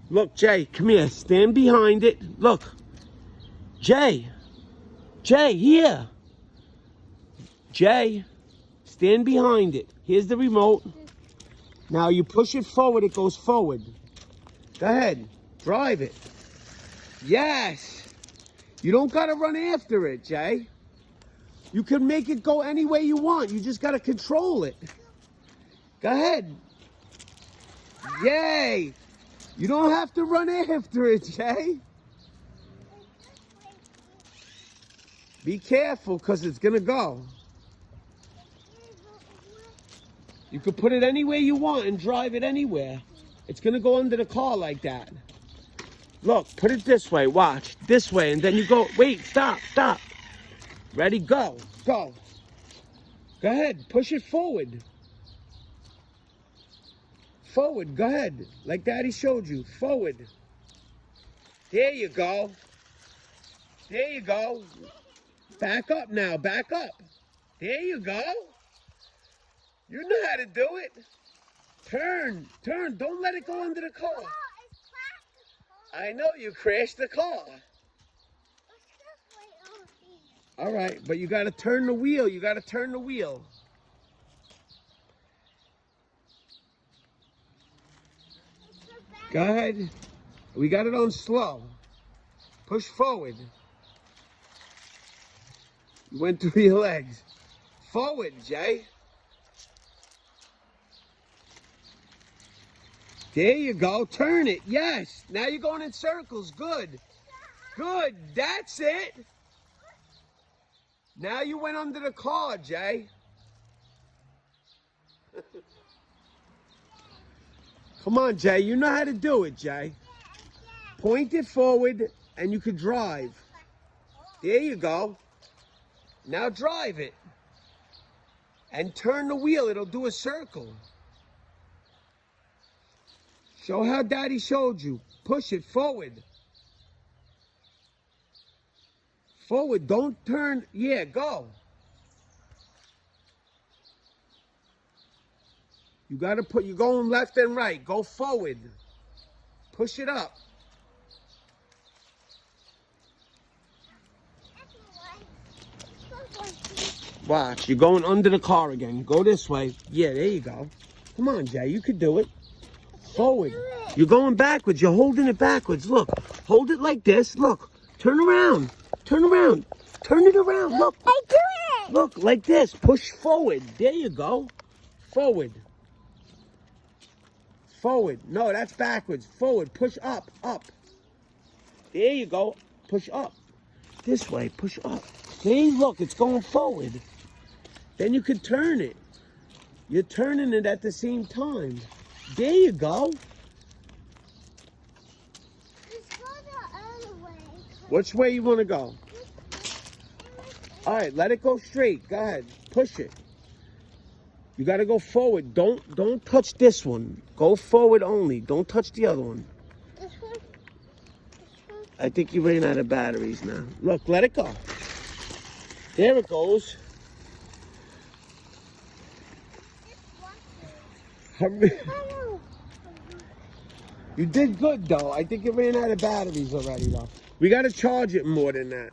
Look, Jay, come here. Stand behind it. Look. Jay. Jay, here. Jay, stand behind it. Here's the remote. Now you push it forward, it goes forward. Go ahead. Drive it. Yes. You don't got to run after it, Jay. You can make it go any way you want. You just got to control it. Go ahead. Yay. You don't have to run after it, Jay. Be careful, because it's going to go. You can put it any way you want and drive it anywhere. It's going to go under the car like that. Look, put it this way. Watch. This way, and then you go. Wait, stop, stop. Ready, go, go. Go ahead, push it forward. Forward, go ahead. Like Daddy showed you, forward. There you go. There you go. Back up now, back up. There you go. You know how to do it. Turn, turn. Don't let it go under the car. I know you crashed the car. All right, but you got to turn the wheel. You got to turn the wheel. Go ahead. We got it on slow. Push forward. You went through your legs. Forward, Jay. There you go. Turn it. Yes. Now you're going in circles. Good. Good. That's it. Now you went under the car, Jay. Come on, Jay. You know how to do it, Jay. Point it forward and you can drive. There you go. Now drive it. And turn the wheel. It'll do a circle. Show how Daddy showed you. Push it forward. Forward. Don't turn. Yeah, go. You got to put, you're going left and right. Go forward. Push it up. Watch. You're going under the car again. Go this way. Yeah, there you go. Come on, Jay. You could do it. Forward. You're going backwards. You're holding it backwards. Look. Hold it like this. Look. Turn around. Turn around. Turn it around. Look. I do it. Look, like this. Push forward. There you go. Forward. Forward. No, that's backwards. Forward. Push up. Up. There you go. Push up. This way. Push up. See? Look, it's going forward. Then you can turn it. You're turning it at the same time. There you go. Let's go the other way. Which way you want to go? All right, let it go straight. Go ahead. Push it. You got to go forward. Don't touch this one. Go forward only. Don't touch the other one. This one? This one? I think you ran out of batteries now. Look, let it go. There it goes. Hurry. You did good, though. I think it ran out of batteries already, though. We got to charge it more than that.